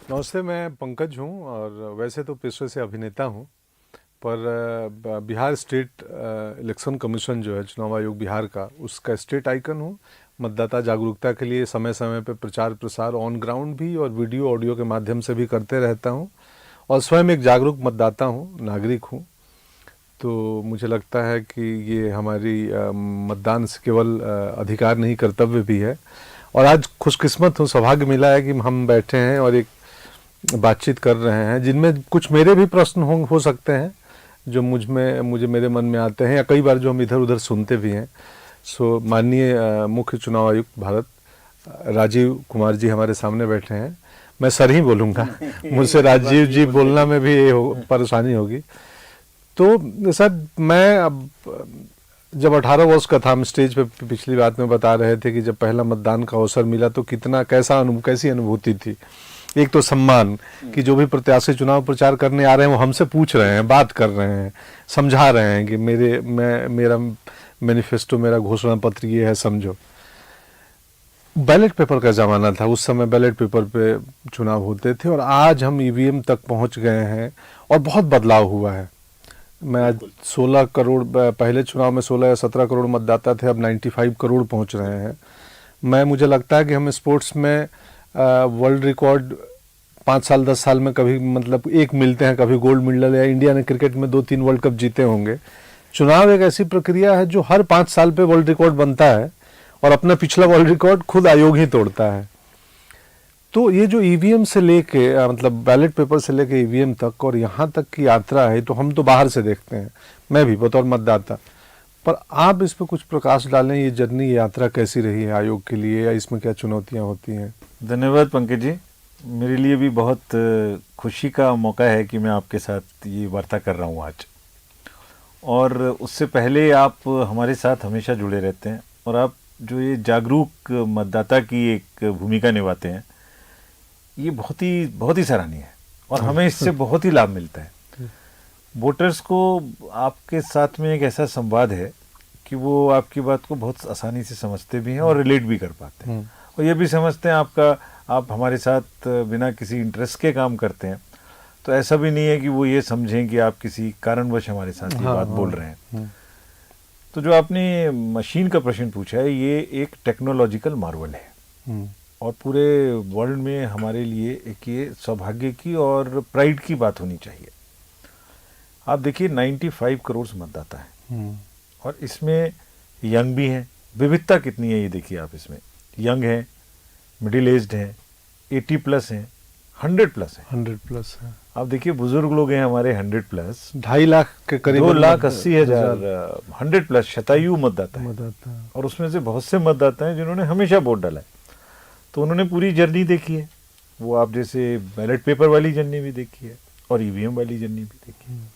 नमस्ते, मैं पंकज हूँ और वैसे तो पेशे से अभिनेता हूँ। पर बिहार स्टेट इलेक्शन कमीशन जो है, चुनाव आयोग बिहार का, उसका स्टेट आइकन हूँ। मतदाता जागरूकता के लिए समय समय पर प्रचार प्रसार ऑन ग्राउंड भी और वीडियो ऑडियो के माध्यम से भी करते रहता हूँ। और स्वयं एक जागरूक मतदाता हूँ, नागरिक हूँ। तो मुझे लगता है कि ये हमारी मतदान से केवल अधिकार नहीं, कर्तव्य भी है। और आज खुशकिस्मत हूँ, सौभाग्य मिला है कि हम बैठे हैं और एक बातचीत कर रहे हैं जिनमें कुछ मेरे भी प्रश्न हो सकते हैं, जो मुझे मेरे मन में आते हैं, या कई बार जो हम इधर उधर सुनते भी हैं। सो माननीय मुख्य चुनाव आयुक्त भारत राजीव कुमार जी हमारे सामने बैठे हैं। मैं सर ही बोलूँगा मुझसे राजीव जी बोलना में भी परेशानी होगी। तो सर, मैं अब जब 18 वर्ष का था, हम स्टेज पे पिछली बात में बता रहे थे कि जब पहला मतदान का अवसर मिला तो कैसी अनुभूति थी। एक तो सम्मान कि जो भी प्रत्याशी चुनाव प्रचार करने आ रहे हैं वो हमसे पूछ रहे हैं, बात कर रहे हैं, समझा रहे हैं कि मेरा मैनिफेस्टो, मेरा घोषणा पत्र ये है, समझो। बैलेट पेपर का ज़माना था, उस समय बैलेट पेपर पे चुनाव होते थे, और आज हम ईवीएम तक पहुंच गए हैं और बहुत बदलाव हुआ है। मैं आज 16 करोड़, पहले चुनाव में 16 या 17 करोड़ मतदाता थे, अब 95 करोड़ पहुंच रहे हैं। मुझे लगता है कि हम स्पोर्ट्स में वर्ल्ड रिकॉर्ड 5 साल 10 साल में कभी, मतलब एक मिलते हैं, कभी गोल्ड मेडल, या इंडिया ने क्रिकेट में 2-3 वर्ल्ड कप जीते होंगे। चुनाव एक ऐसी प्रक्रिया है जो हर 5 साल पे वर्ल्ड रिकॉर्ड बनता है, और अपना पिछला वर्ल्ड रिकॉर्ड खुद आयोग ही तोड़ता है। तो ये जो ईवीएम से लेके, मतलब बैलेट पेपर से लेके ईवीएम तक, और यहाँ तक की यात्रा है, तो हम तो बाहर से देखते हैं, मैं भी बतौर मतदाता। पर आप इस पर कुछ प्रकाश डालें, ये जर्नी, ये यात्रा कैसी रही है आयोग के लिए, या इसमें क्या चुनौतियां होती हैं? धन्यवाद पंकज जी। मेरे लिए भी बहुत खुशी का मौका है कि मैं आपके साथ ये वार्ता कर रहा हूँ आज। और उससे पहले आप हमारे साथ हमेशा जुड़े रहते हैं, और आप जो ये जागरूक मतदाता की एक भूमिका निभाते हैं, ये बहुत ही सराहनीय है, और हमें इससे बहुत ही लाभ मिलता है। वोटर्स को आपके साथ में एक ऐसा संवाद है कि वो आपकी बात को बहुत आसानी से समझते भी हैं और रिलेट भी कर पाते हैं, और ये भी समझते हैं आप हमारे साथ बिना किसी इंटरेस्ट के काम करते हैं। तो ऐसा भी नहीं है कि वो ये समझें कि आप किसी कारणवश हमारे साथ ये बात बोल रहे हैं। तो जो आपने मशीन का प्रश्न पूछा है, ये एक टेक्नोलॉजिकल मार्वल है, और पूरे वर्ल्ड में हमारे लिए एक ये सौभाग्य की और प्राइड की बात होनी चाहिए। आप देखिए 95 करोड़ मतदाता है, और इसमें यंग भी हैं। विविधता कितनी है ये देखिए आप, इसमें यंग हैं, मिडिल एज्ड हैं, 80 प्लस हैं, 100 प्लस है। 100 प्लस है। आप देखिए बुजुर्ग लोग हैं हमारे 100 प्लस, 2.5 लाख के करीब, 2,80,000 100 प्लस शतायु मतदाता है। और उसमें से बहुत से मतदाता हैं जिन्होंने हमेशा वोट डाला है, तो उन्होंने पूरी जर्नी देखी है। वो आप जैसे बैलेट पेपर वाली जर्नी भी देखी है, और ईवीएम वाली जर्नी भी देखी है।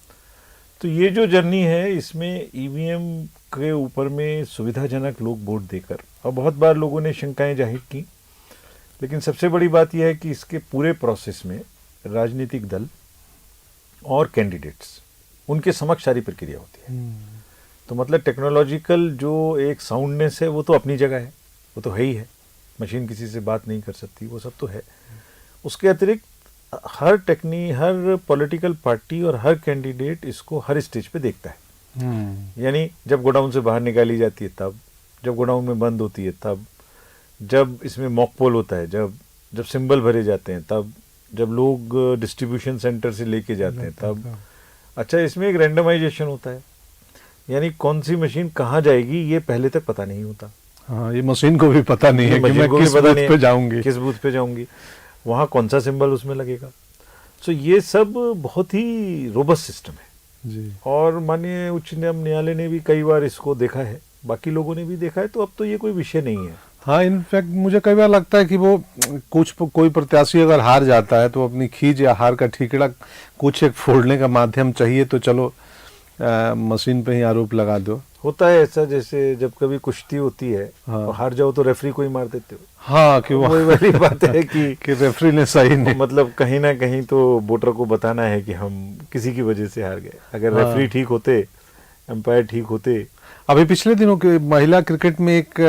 तो ये जो जर्नी है, इसमें ईवीएम के ऊपर में सुविधाजनक लोग वोट देकर, और बहुत बार लोगों ने शंकाएं जाहिर की, लेकिन सबसे बड़ी बात यह है कि इसके पूरे प्रोसेस में राजनीतिक दल और कैंडिडेट्स, उनके समक्ष सारी प्रक्रिया होती है। तो मतलब टेक्नोलॉजिकल जो एक साउंडनेस है वो तो अपनी जगह है, वो तो है ही है, मशीन किसी से बात नहीं कर सकती, वो सब तो है। उसके अतिरिक्त हर पॉलिटिकल पार्टी और हर कैंडिडेट इसको हर स्टेज पे देखता है। यानी जब गोडाउन से बाहर निकाली जाती है तब, जब गोडाउन में बंद होती है तब, जब इसमें मॉक पोल होता है, जब सिंबल भरे जाते हैं तब, जब लोग डिस्ट्रीब्यूशन सेंटर से लेके जाते हैं तब। अच्छा, इसमें एक रैंडमाइजेशन होता है, यानी कौन सी मशीन कहाँ जाएगी ये पहले तक पता नहीं होता। हाँ, ये मशीन को भी पता नहीं है कि मैं किस बूथ पे जाऊंगी, वहाँ कौन सा सिंबल उसमें लगेगा। तो ये सब बहुत ही रोबस्ट सिस्टम है जी। और माननीय उच्च न्यायालय ने भी कई बार इसको देखा है, बाकी लोगों ने भी देखा है, तो अब तो ये कोई विषय नहीं है। हाँ, इनफैक्ट मुझे कई बार लगता है कि वो कोई प्रत्याशी अगर हार जाता है तो अपनी खींच या हार का ठीकरा कुछ एक फोड़ने का माध्यम चाहिए, तो चलो मशीन पे ही आरोप लगा दो। होता है ऐसा, जैसे जब कभी कुश्ती होती है, हाँ, और हार जाओ तो रेफरी को ही मार देते हो। हाँ, कि वही वाली बात है कि रेफरी ने सही नहीं, मतलब कहीं ना कहीं तो वोटर को बताना है कि हम किसी की वजह से हार गए। अगर रेफरी ठीक होते, एम्पायर ठीक होते, अभी पिछले दिनों के महिला क्रिकेट में एक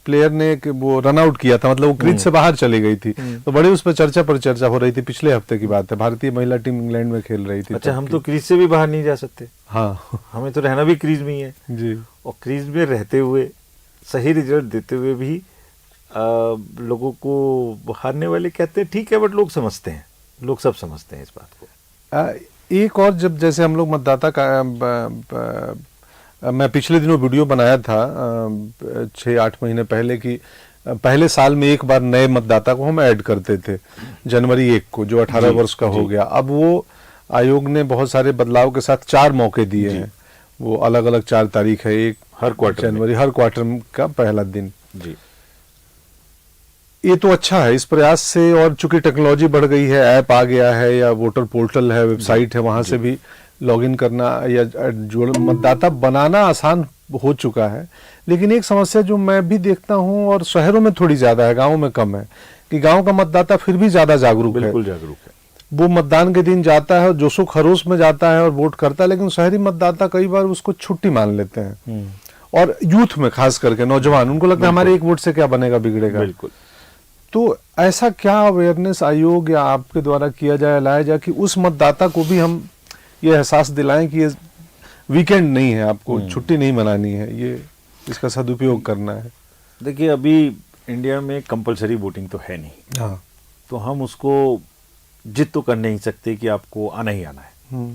प्लेयर ने वो रन आउट किया था, मतलब वो क्रीज से बाहर चली गई थी, तो बड़ी उस पर चर्चा हो रही थी। पिछले हफ्ते की बात है, भारतीय महिला टीम इंग्लैंड में खेल रही थी। अच्छा, हम तो क्रीज से भी बाहर नहीं जा सकते। हाँ, हमें तो रहना भी क्रीज में ही है जी। और क्रीज में रहते हुए सही रिजल्ट देते हुए भी लोगों को हारने वाले कहते हैं, ठीक है, बट लोग समझते हैं, लोग सब समझते हैं इस बात को। एक और, जब जैसे हम लोग मतदाता का मैं पिछले दिनों वीडियो बनाया था 6-8 महीने पहले कि पहले साल में एक बार नए मतदाता को हम ऐड करते थे जनवरी 1 को, जो 18 वर्ष का हो गया। अब वो आयोग ने बहुत सारे बदलाव के साथ 4 मौके दिए हैं। वो अलग अलग 4 तारीख है, एक हर क्वार्टर जनवरी, हर क्वार्टर का पहला दिन जी। ये तो अच्छा है इस प्रयास से। और चूंकि टेक्नोलॉजी बढ़ गई है, ऐप आ गया है या वोटर पोर्टल है, वेबसाइट है, वहां से भी लॉगिन करना या जो मतदाता बनाना आसान हो चुका है। लेकिन एक समस्या जो मैं भी देखता हूं, और शहरों में थोड़ी ज्यादा है, गांवों में कम है, कि गांव का मतदाता फिर भी ज्यादा जागरूक है। बिल्कुल जागरूक है। वो मतदान के दिन जाता है और जोशो खरोश में जाता है और वोट करता है। लेकिन शहरी मतदाता कई बार उसको छुट्टी मान लेते हैं, और यूथ में खास करके नौजवान, उनको लगता है हमारे एक वोट से क्या बनेगा, बिगड़ेगा। बिल्कुल। तो ऐसा क्या अवेयरनेस आयोग या आपके द्वारा किया जाए, लाया जाए कि उस मतदाता को भी हम ये एहसास दिलाएं कि ये वीकेंड नहीं है, आपको छुट्टी नहीं मनानी है, ये इसका सदुपयोग करना है। देखिए, अभी इंडिया में कंपलसरी वोटिंग तो है नहीं। हाँ, तो हम उसको जिद तो कर नहीं सकते कि आपको आना ही आना है।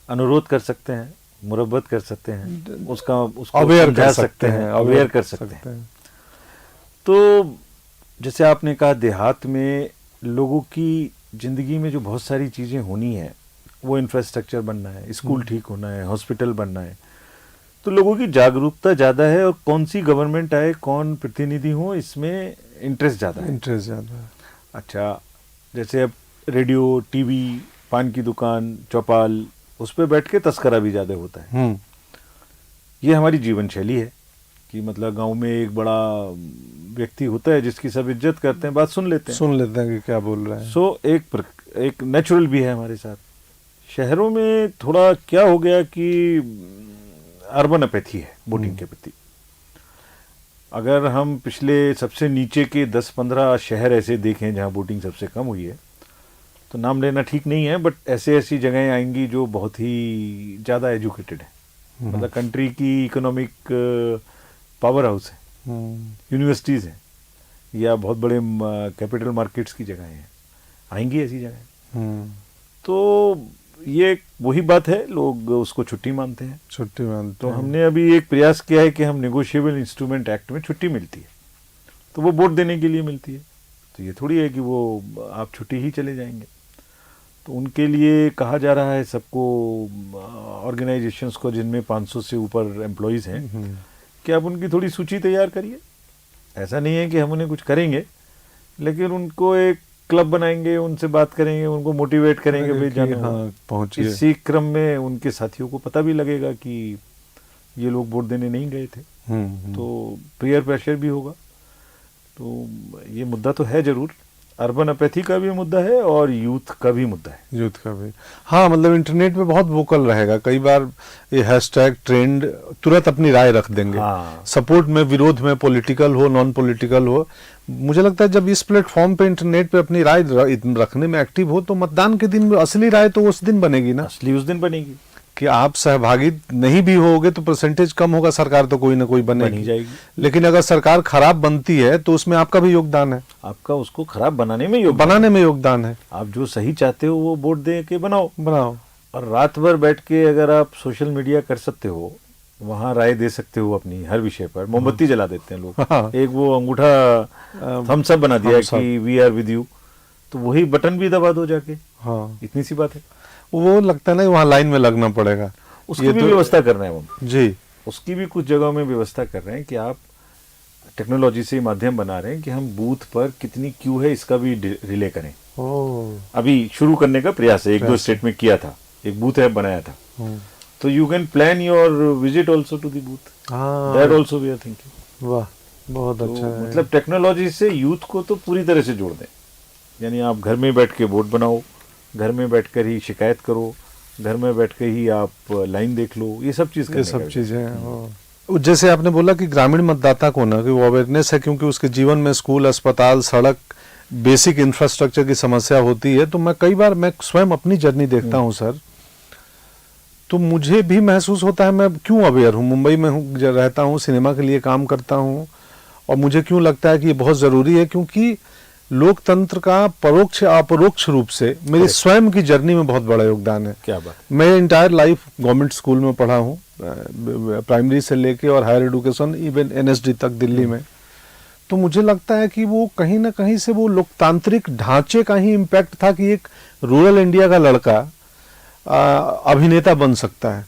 अनुरोध कर सकते हैं, मुरब्बत कर सकते हैं, उसको अवेयर समझा कर सकते हैं, अवेयर कर सकते हैं। तो जैसे आपने कहा, देहात में लोगों की जिंदगी में जो बहुत सारी चीजें होनी है, वो इंफ्रास्ट्रक्चर बनना है, स्कूल ठीक होना है, हॉस्पिटल बनना है, तो लोगों की जागरूकता ज़्यादा है। और कौन सी गवर्नमेंट आए, कौन प्रतिनिधि हो, इसमें इंटरेस्ट ज़्यादा है। इंटरेस्ट ज़्यादा है। अच्छा, जैसे अब रेडियो, टीवी, पान की दुकान, चौपाल, उस पर बैठ के तस्करा भी ज़्यादा होता है। ये हमारी जीवन शैली है कि मतलब गांव में एक बड़ा व्यक्ति होता है जिसकी सब इज्जत करते हैं, बात सुन लेते हैं कि क्या बोल रहे हैं। सो एक नेचुरल भी है हमारे साथ। शहरों में थोड़ा क्या हो गया कि अर्बन अपैथी है वोटिंग के प्रति। अगर हम पिछले सबसे नीचे के 10-15 शहर ऐसे देखें जहां वोटिंग सबसे कम हुई है, तो नाम लेना ठीक नहीं है, बट ऐसी जगहें आएंगी जो बहुत ही ज़्यादा एजुकेटेड है, मतलब कंट्री की इकोनॉमिक पावर हाउस है, यूनिवर्सिटीज़ हैं, या बहुत बड़े कैपिटल मार्केट्स की जगहें हैं, आएंगी ऐसी जगहें। तो ये वही बात है, लोग उसको छुट्टी मानते हैं। तो हमने अभी एक प्रयास किया है कि हम नेगोशिएबल इंस्ट्रूमेंट एक्ट में छुट्टी मिलती है, तो वो वोट देने के लिए मिलती है। तो ये थोड़ी है कि वो आप छुट्टी ही चले जाएंगे। तो उनके लिए कहा जा रहा है सबको, ऑर्गेनाइजेशंस को जिनमें 500 से ऊपर एम्प्लॉयज़ हैं, कि आप उनकी थोड़ी सूची तैयार करिए। ऐसा नहीं है कि हम उन्हें कुछ करेंगे, लेकिन उनको एक क्लब बनाएंगे, उनसे बात करेंगे, उनको मोटिवेट करेंगे भाई जाना। हाँ, पहुंचिए। इसी क्रम में उनके साथियों को पता भी लगेगा कि ये लोग वोट देने नहीं गए थे, तो पीयर प्रेशर भी होगा। तो ये मुद्दा तो है जरूर, अर्बन अपैथी का भी मुद्दा है और यूथ का भी मुद्दा है। यूथ का भी, हाँ, मतलब इंटरनेट पे बहुत वोकल रहेगा। कई बार ये हैशटैग ट्रेंड तुरंत अपनी राय रख देंगे। हाँ। सपोर्ट में, विरोध में, पॉलिटिकल हो, नॉन पॉलिटिकल हो। मुझे लगता है जब इस प्लेटफॉर्म पे इंटरनेट पे अपनी राय रखने में एक्टिव हो, तो मतदान के दिन में असली राय तो उस दिन बनेगी ना, असली उस दिन बनेगी। कि आप सहभागी नहीं भी होगे तो परसेंटेज कम होगा, सरकार तो कोई ना कोई बनेगी जाएगी। लेकिन अगर सरकार खराब बनती है तो उसमें आपका भी योगदान है, आपका उसको खराब बनाने में योगदान है। आप जो सही चाहते हो वो वोट दे के बनाओ। और रात भर बैठ के अगर आप सोशल मीडिया कर सकते हो, वहाँ राय दे सकते हो अपनी हर विषय पर। मोमबत्ती जला देते हैं लोग। हाँ। एक वो अंगूठा थम्स अप बना दिया कि वी आर विद यू, तो वही बटन भी दबा दो जाके। हाँ, इतनी सी बात है। वो लगता है ना वहाँ लाइन में लगना पड़ेगा, उसकी भी व्यवस्था कर रहे हैं वो जी। उसकी भी कुछ जगहों में व्यवस्था कर रहे हैं कि आप टेक्नोलॉजी से माध्यम बना रहे हैं कि हम बूथ पर कितनी क्यू है इसका भी रिले करें। अभी शुरू करने का प्रयास है, 1-2 स्टेट में किया था, एक बूथ ऐप बनाया था। तो you can plan your visit also to the booth, that also we are thinking. वाह, बहुत अच्छा है। मतलब टेक्नोलॉजी से यूथ को तो पूरी तरह से जोड़ दें, यानी आप घर में बैठ के वोट बनाओ, घर में बैठकर ही शिकायत करो, घर में बैठकर ही आप लाइन देख लो, ये सब चीजें। जैसे आपने बोला कि ग्रामीण मतदाता को ना कि वो अवेयरनेस है, क्योंकि उसके जीवन में स्कूल, अस्पताल, सड़क, बेसिक इंफ्रास्ट्रक्चर की समस्या होती है। तो मैं कई बार मैं स्वयं अपनी जर्नी देखता हूँ सर, तो मुझे भी महसूस होता है मैं क्यों अवेयर हूँ। मुंबई में हूँ, रहता हूँ, सिनेमा के लिए काम करता हूँ, और मुझे क्यों लगता है कि ये बहुत ज़रूरी है, क्योंकि लोकतंत्र का परोक्ष या अपरोक्ष रूप से मेरी स्वयं की जर्नी में बहुत बड़ा योगदान है। क्या बात। मैं इंटायर लाइफ गवर्नमेंट स्कूल में पढ़ा हूँ, प्राइमरी से लेके और हायर एजुकेशन इवन एनएसडी तक दिल्ली में। तो मुझे लगता है कि वो कहीं ना कहीं से वो लोकतांत्रिक ढांचे का ही इम्पैक्ट था कि एक रूरल इंडिया का लड़का अभिनेता बन सकता है।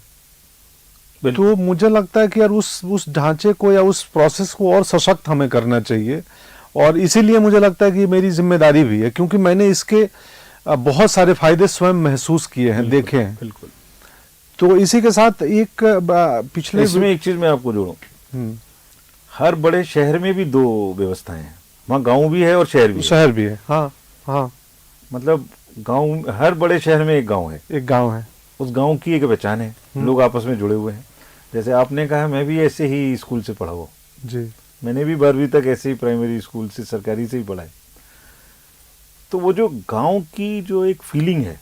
तो मुझे लगता है कि यार उस ढांचे को या उस प्रोसेस को और सशक्त हमें करना चाहिए, और इसीलिए मुझे लगता है कि मेरी जिम्मेदारी भी है, क्योंकि मैंने इसके बहुत सारे फायदे स्वयं महसूस किए हैं, देखे हैं। बिल्कुल। तो इसी के साथ एक पिछले इसमें एक चीज मैं आपको जोड़ूं, हर बड़े शहर में भी दो व्यवस्थाएं हैं, वहाँ गांव भी है और शहर भी है। हाँ हाँ, मतलब गांव, हर बड़े शहर में एक गांव है, एक गांव है, उस गांव की एक पहचान है, लोग आपस में जुड़े हुए हैं। जैसे आपने कहा, मैं भी ऐसे ही स्कूल से पढ़ा हुआ जी, मैंने भी 12वीं तक ऐसे ही प्राइमरी स्कूल से, सरकारी से ही पढ़ा है। तो वो जो गांव की जो एक फीलिंग है,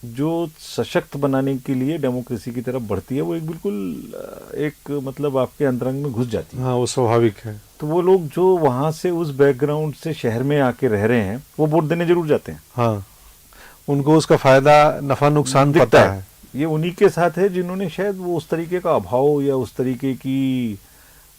जो सशक्त बनाने के लिए डेमोक्रेसी की तरफ बढ़ती है, वो एक बिल्कुल एक मतलब आपके अंतरंग में घुस जाती है। हाँ, वो स्वाभाविक है। तो वो लोग जो वहां से उस बैकग्राउंड से शहर में आके रह रहे हैं, वो वोट देने जरूर जाते हैं। हाँ, उनको उसका फायदा, नफा नुकसान पता है। ये उन्हीं के साथ है जिन्होंने शायद वो उस तरीके का अभाव या उस तरीके की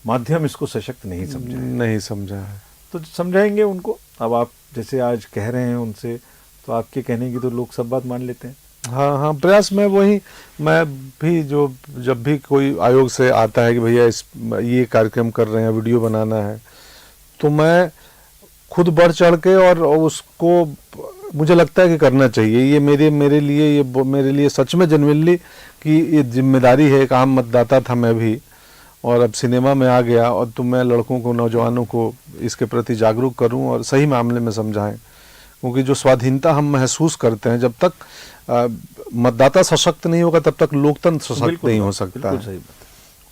माध्यम इसको सशक्त नहीं समझा है। तो समझाएंगे उनको। अब आप जैसे आज कह रहे हैं उनसे, तो आपके कहने की तो लोग सब बात मान लेते हैं। हाँ हाँ, प्रयास में वही, मैं भी जो जब भी कोई आयोग से आता है कि भैया ये कार्यक्रम कर रहे हैं, वीडियो बनाना है, तो मैं खुद बढ़ चढ़ के और उसको मुझे लगता है कि करना चाहिए। ये मेरे लिए सच में जेन्युइनली कि ये जिम्मेदारी है। एक आम मतदाता था मैं भी, और अब सिनेमा में आ गया, और तो मैं लड़कों को, नौजवानों को इसके प्रति जागरूक करूं और सही मामले में समझाएं, क्योंकि जो स्वाधीनता हम महसूस करते हैं, जब तक मतदाता सशक्त नहीं होगा तब तक लोकतंत्र सशक्त नहीं हो सकता है।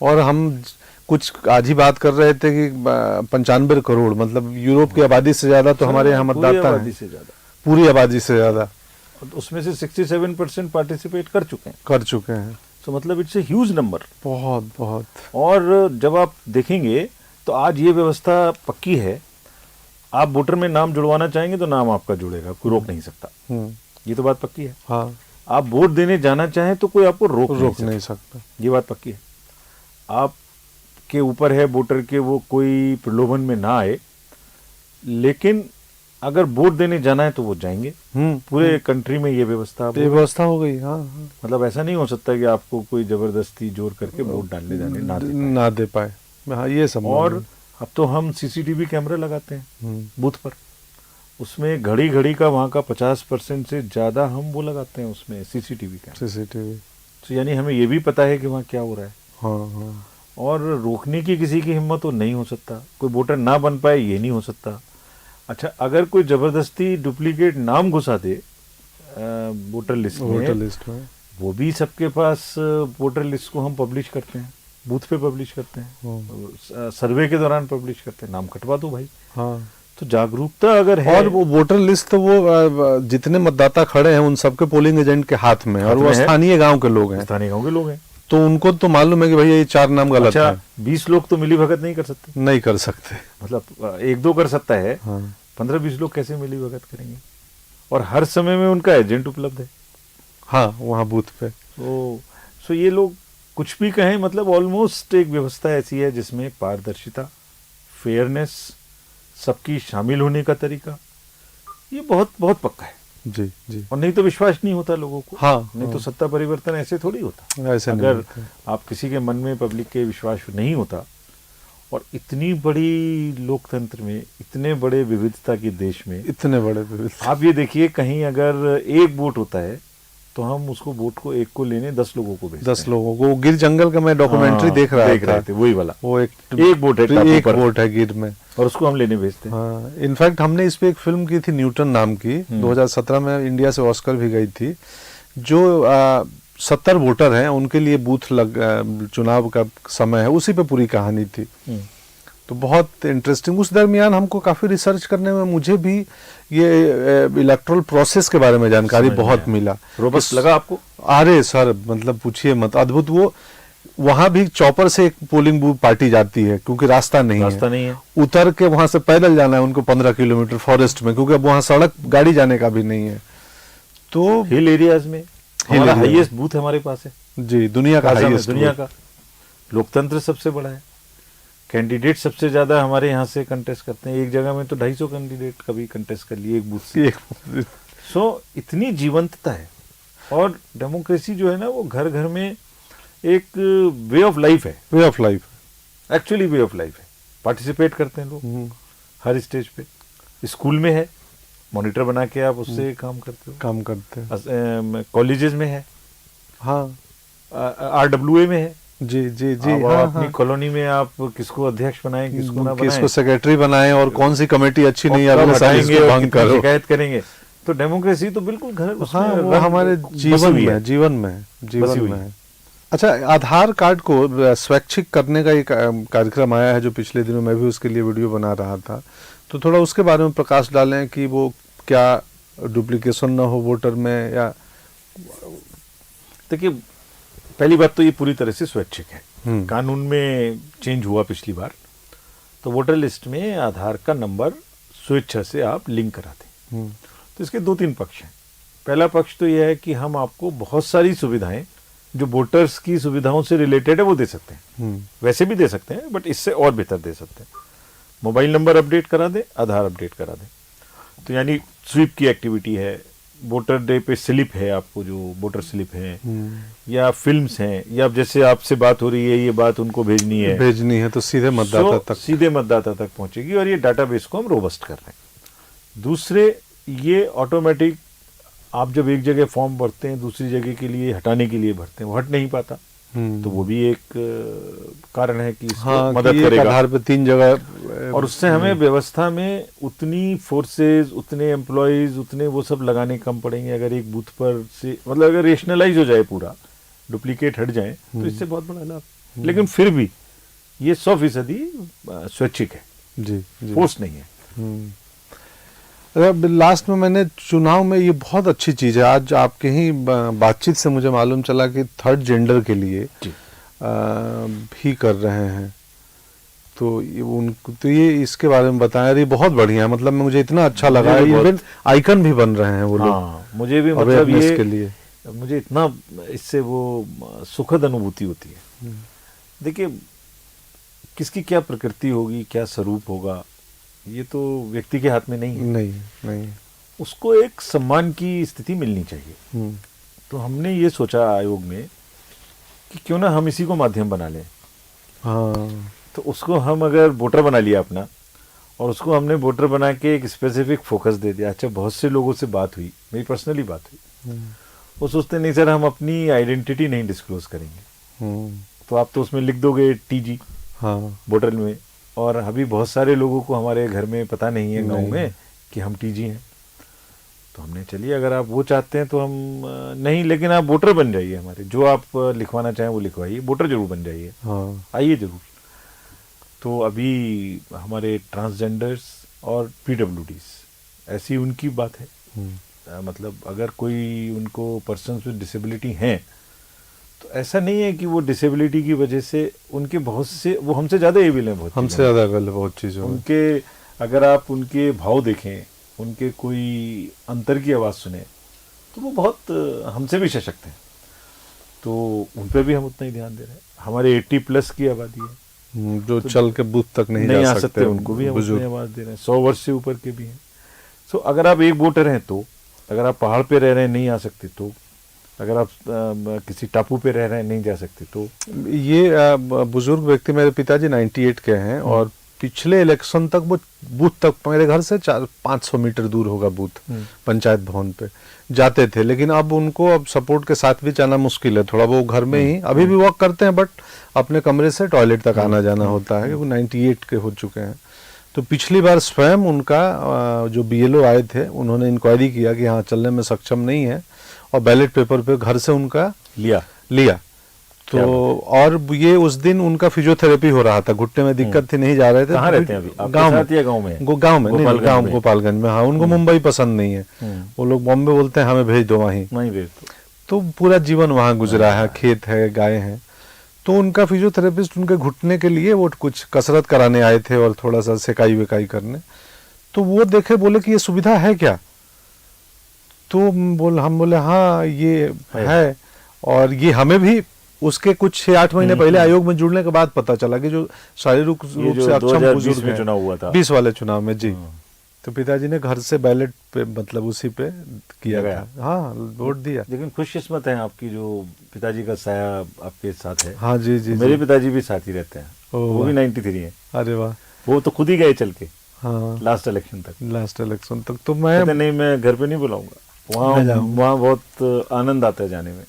और हम कुछ आज ही बात कर रहे थे कि 95 करोड़, मतलब यूरोप की आबादी से ज्यादा तो हमारे यहाँ मतदाता है, पूरी आबादी से ज्यादा। उसमें से 67% पार्टिसिपेट कर चुके हैं। तो मतलब इट्स ए ह्यूज नंबर, बहुत। और जब आप देखेंगे तो आज ये व्यवस्था पक्की है, आप वोटर में नाम जुड़वाना चाहेंगे तो नाम आपका जुड़ेगा, कोई रोक नहीं सकता। ये तो बात पक्की है। हाँ, आप वोट देने जाना चाहें तो कोई आपको रोक नहीं सकता। ये बात पक्की है। आपके ऊपर है वोटर के, वो कोई प्रलोभन में ना आए, लेकिन अगर वोट देने जाना है तो वो जाएंगे। पूरे कंट्री में ये व्यवस्था हो गई। हाँ, मतलब ऐसा नहीं हो सकता कि आपको कोई जबरदस्ती जोर करके वोट डालने जाने ना दे पाए। हाँ, ये सब। और अब तो हम सीसीटीवी कैमरा लगाते हैं बूथ पर, उसमें घड़ी का वहाँ का 50% से ज्यादा हम वो लगाते हैं उसमें सीसीटीवी कैमरा। तो यानी हमें ये भी पता है कि वहाँ क्या हो रहा है। हाँ। और रोकने की किसी की हिम्मत तो नहीं हो सकता, कोई वोटर ना बन पाए ये नहीं हो सकता। अच्छा, अगर कोई जबरदस्ती डुप्लीकेट नाम घुसा दे वोटर लिस्ट में, वो भी सबके पास वोटर लिस्ट को हम पब्लिश करते हैं, बूथ पे पब्लिश करते हैं, सर्वे के दौरान पब्लिश करते हैं, नाम कटवा दो भाई। हाँ। तो जागरूकता अगर है, और वो वोटर लिस्ट तो वो जितने मतदाता खड़े हैं उन सबके पोलिंग एजेंट के हाथ में, और वो स्थानीय गांव के लोग हैं, तो उनको तो मालूम है कि भैया ये 4 नाम गलत है। 20 लोग तो मिली भगत नहीं कर सकते। मतलब 1-2 कर सकता है। हाँ। 15-20 लोग कैसे मिली भगत करेंगे? और हर समय में उनका एजेंट उपलब्ध है। हाँ, वहाँ बूथ पे। सो ये लोग कुछ भी कहें, मतलब ऑलमोस्ट एक व्यवस्था ऐसी है जिसमें पारदर्शिता, फेयरनेस, सबकी शामिल होने का तरीका, ये बहुत बहुत पक्का है। जी। और नहीं तो विश्वास नहीं होता लोगों को। हाँ, नहीं तो सत्ता परिवर्तन ऐसे थोड़ी होता। ऐसे अगर आप किसी के मन में पब्लिक के विश्वास नहीं होता, और इतनी बड़ी लोकतंत्र में, इतने बड़े विविधता के देश में, इतने बड़े विविधता, आप ये देखिए, कहीं अगर एक वोट होता है तो हम उसको वोट को एक को लेने 10 लोगों को भेजते हैं। 10 लोगों को। गिर जंगल का मैं डॉक्यूमेंट्री देख रहा था, वही वाला। वो एक वोट है गिर में, और उसको हम लेने भेजते हैं। हाँ, इनफैक्ट हमने इस पे एक फिल्म की थी, न्यूटन नाम की, 2017 में इंडिया से ऑस्कर भी गई थी, जो 70 वोटर हैं, उनके लिए बूथ चुनाव का समय है, उसी पे पूरी कहानी थी। तो बहुत इंटरेस्टिंग। उस दरमियान हमको काफ़ी रिसर्च करने में मुझे भी ये इलेक्टोरल प्रोसेस के बारे में जानकारी बहुत मिला। रोबस्ट लगा आपको? अरे सर, मतलब पूछिए मत, अद्भुत। वो वहां भी चॉपर से एक पोलिंग बूथ पार्टी जाती है, क्योंकि रास्ता नहीं है। उतर के वहां से पैदल जाना है उनको 15 किलोमीटर फॉरेस्ट में, क्योंकि अब वहां सड़क गाड़ी जाने का भी नहीं है। तो हिल एरियाज में हमारा हाईएस्ट बूथ हमारे पास है जी, दुनिया का हाईएस्ट, दुनिया का। लोकतंत्र सबसे बड़ा है, कैंडिडेट सबसे ज्यादा हमारे यहाँ से कंटेस्ट करते हैं। एक जगह में तो 250 कैंडिडेट कभी कंटेस्ट कर लिए एक बूथ से। सो इतनी जीवंतता है। और डेमोक्रेसी जो है ना, वो घर घर में एक वे ऑफ लाइफ है। Way of life, actually way of life है। पार्टिसिपेट करते हैं लोग हर स्टेज पे। स्कूल में है, मॉनिटर बना के आप उससे काम करते हो। कॉलेजेस में है, हाँ। RWA में है, जी जी जी। हाँ, अपनी कॉलोनी में आप किसको अध्यक्ष बनाएं, किसको ना बनाएं, किसको सेक्रेटरी बनाएं, और कौन सी कमेटी अच्छी नहीं है हटाएंगे, शिकायत करेंगे। तो डेमोक्रेसी तो बिल्कुल घर, हाँ, वो हमारे जीवन में। अच्छा, आधार कार्ड को स्वैच्छिक करने का एक कार्यक्रम आया है, जो पिछले दिनों मैं भी उसके लिए वीडियो बना रहा था। तो थोड़ा उसके बारे में प्रकाश डालें कि वो क्या डुप्लीकेशन ना हो वोटर में, या देखिए, पहली बात तो ये पूरी तरह से स्वैच्छिक है। कानून में चेंज हुआ पिछली बार, तो वोटर लिस्ट में आधार का नंबर स्वेच्छा से आप लिंक कराते। तो इसके 2-3 पक्ष हैं। पहला पक्ष तो यह है कि हम आपको बहुत सारी सुविधाएं जो वोटर्स की सुविधाओं से रिलेटेड है वो दे सकते हैं। वैसे भी दे सकते हैं, बट इससे और बेहतर दे सकते हैं। मोबाइल नंबर अपडेट करा दें, आधार अपडेट करा दें। तो यानी स्वीप की एक्टिविटी है, वोटर डे पे स्लिप है, आपको जो वोटर स्लिप है, या फिल्म्स हैं, या जैसे आपसे बात हो रही है, ये बात उनको भेजनी है तो सीधे मतदाता तक पहुंचेगी। और ये डाटाबेस को हम रोबस्ट कर रहे हैं। दूसरे, ये ऑटोमेटिक आप जब एक जगह फॉर्म भरते हैं, दूसरी जगह के लिए हटाने के लिए भरते हैं, वो हट नहीं पाता। तो वो भी एक कारण है कि इसको मदद करेगा। आधार पे 3 जगह, और उससे हमें व्यवस्था में उतनी फोर्सेज, उतने एम्प्लॉयज, उतने वो सब लगाने कम पड़ेंगे। अगर एक बूथ पर से, मतलब अगर रेशनलाइज हो जाए पूरा, डुप्लीकेट हट जाए, तो इससे बहुत बड़ा लाभ। लेकिन फिर भी ये 100% स्वैच्छिक है, जी, फोर्स नहीं है। लास्ट में मैंने चुनाव में, ये बहुत अच्छी चीज़ है, आज आपके ही बातचीत से मुझे मालूम चला कि 3rd जेंडर के लिए भी कर रहे हैं। तो ये इसके बारे में बताएं। ये बहुत बढ़िया है, मतलब मुझे इतना अच्छा लगा। इवन आइकन भी बन रहे हैं वो लोग। मुझे भी, मतलब ये के लिए मुझे इतना इससे वो सुखद अनुभूति होती है। देखिए, किसकी क्या प्रकृति होगी, क्या स्वरूप होगा, ये तो व्यक्ति के हाथ में नहीं। उसको एक सम्मान की स्थिति मिलनी चाहिए। तो हमने ये सोचा आयोग में कि क्यों ना हम इसी को माध्यम बना लें। तो उसको हम अगर वोटर बना लिया अपना, और उसको हमने वोटर बना के एक स्पेसिफिक फोकस दे दिया। अच्छा, बहुत से लोगों से बात हुई, मेरी पर्सनली बात हुई, वो सोचते नहीं सर हम अपनी आइडेंटिटी नहीं डिस्क्लोज करेंगे। तो आप तो उसमें लिख दोगे TG वोटर में, और अभी बहुत सारे लोगों को हमारे घर में पता नहीं है, गांव में, कि हम TG हैं। तो हमने, चलिए अगर आप वो चाहते हैं तो हम नहीं, लेकिन आप वोटर बन जाइए हमारे, जो आप लिखवाना चाहें वो लिखवाइए, वोटर जरूर बन जाइए, आइए जरूर। तो अभी हमारे ट्रांसजेंडर्स और PWDs, ऐसी उनकी बात है। मतलब अगर कोई उनको पर्सन्स विद डिसेबिलिटी हैं, तो ऐसा नहीं है कि वो डिसेबिलिटी की वजह से उनके बहुत से, वो हमसे ज़्यादा एबल हैं, हमसे ज़्यादा बहुत चीज़ों उनके, अगर आप उनके भाव देखें, उनके कोई अंतर की आवाज़ सुने, तो वो बहुत हमसे भी सशक्त हैं। तो उन पर भी हम उतना ही ध्यान दे रहे हैं। हमारे 80+ की आबादी है, जो तो चल के बूथ तक नहीं जा सकते, उनको भी हम उतनी आवाज़ दे रहे हैं। 100 वर्ष से ऊपर के भी हैं। सो अगर आप एक वोटर हैं, तो अगर आप पहाड़ पे रह रहे हैं, नहीं आ सकते, तो अगर आप किसी टापू पे रह रहे हैं, नहीं जा सकते, तो ये बुजुर्ग व्यक्ति, मेरे पिताजी 98 के हैं, और पिछले इलेक्शन तक वो बूथ तक, मेरे घर से 400-500 मीटर दूर होगा बूथ, पंचायत भवन पे जाते थे। लेकिन अब उनको अब सपोर्ट के साथ भी जाना मुश्किल है थोड़ा। वो घर में ही अभी भी वॉक करते हैं, बट अपने कमरे से टॉयलेट तक आना जाना होता है, वो 98 के हो चुके हैं। तो पिछली बार स्वयं उनका जो बीएलओ आए थे उन्होंने इंक्वायरी किया कि हाँ चलने में सक्षम नहीं है और बैलेट पेपर पे घर से उनका लिया। तो और ये उस दिन उनका फिजियोथेरेपी हो रहा था, घुटने में दिक्कत थी, नहीं जा रहे थे। कहाँ रहते हैं अभी? गांव में, गांव में नहीं, गांव गोपालगंज में। हाँ, उनको मुंबई पसंद नहीं है, वो लोग बॉम्बे बोलते हैं हमें भेज दो वहीं भेज दो। तो पूरा जीवन वहाँ गुजरा है, खेत है, गाय हैं। तो उनका फिजियोथेरेपिस्ट उनके घुटने के लिए वो कुछ कसरत कराने आए थे और थोड़ा सा सेकाई वेकाई करने। तो वो देखे, बोले कि ये सुविधा है क्या? तो हम बोले हाँ ये है। और ये हमें भी उसके कुछ 6-8 महीने पहले आयोग में जुड़ने के बाद पता चला कि जो शारीरिक रूप से अक्षम बुजुर्ग हैं, चुनाव हुआ था 20 वाले चुनाव में जी, तो पिताजी ने घर से बैलेट पे मतलब उसी पे किया गया। हाँ, वोट दिया। लेकिन खुशकिस्मत है आपकी जो पिताजी का साया आपके साथ है। हाँ जी जी, मेरे पिताजी भी साथ ही रहते हैं, वो भी 93 है। अरे वाह, वो तो खुद ही गए चल के। हाँ, लास्ट इलेक्शन तक। तो मैं नहीं, मैं घर पे नहीं बुलाऊंगा, वहाँ बहुत आनंद आता है जाने में।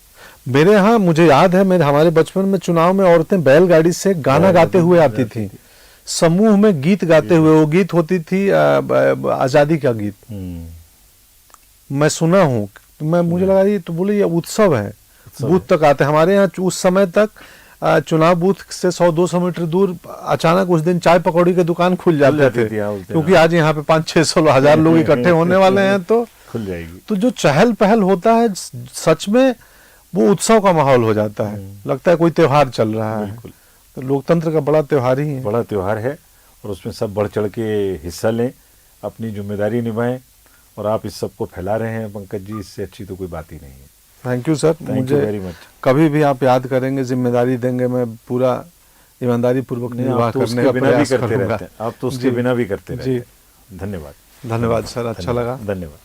मेरे यहाँ मुझे याद है, हमारे बचपन में चुनाव में औरतें बैलगाड़ी से गाना गाते हुए आती थी, समूह में गीत गाते हुए। वो गीत होती थी आजादी का गीत, मैं सुना हूँ। मुझे लगा ये तो बोले ये उत्सव है, बूथ तक आते। हमारे यहाँ उस समय तक चुनाव बूथ से 100-200 मीटर दूर अचानक उस दिन चाय पकौड़ी के दुकान खुल जाते थे, क्योंकि आज यहाँ पे 500-600 लोग इकट्ठे होने वाले हैं, तो खुल जाएगी। तो जो चहल पहल होता है सच में वो उत्सव का माहौल हो जाता है, लगता है कोई त्योहार चल रहा है। तो लोकतंत्र का बड़ा त्योहार ही है, बड़ा त्योहार है, और उसमें सब बढ़ चढ़ के हिस्सा लें, अपनी जिम्मेदारी निभाएं, और आप इस सब को फैला रहे हैं पंकज जी, इससे अच्छी तो कोई बात ही नहीं है। थैंक यू सर, मुझे वेरी मच। कभी भी आप याद करेंगे, जिम्मेदारी देंगे, मैं पूरा ईमानदारी पूर्वक निर्वाह करने का प्रयास करूंगा। आप तो उसके बिना भी करते रहते हैं। जी, धन्यवाद। धन्यवाद सर, अच्छा लगा, धन्यवाद।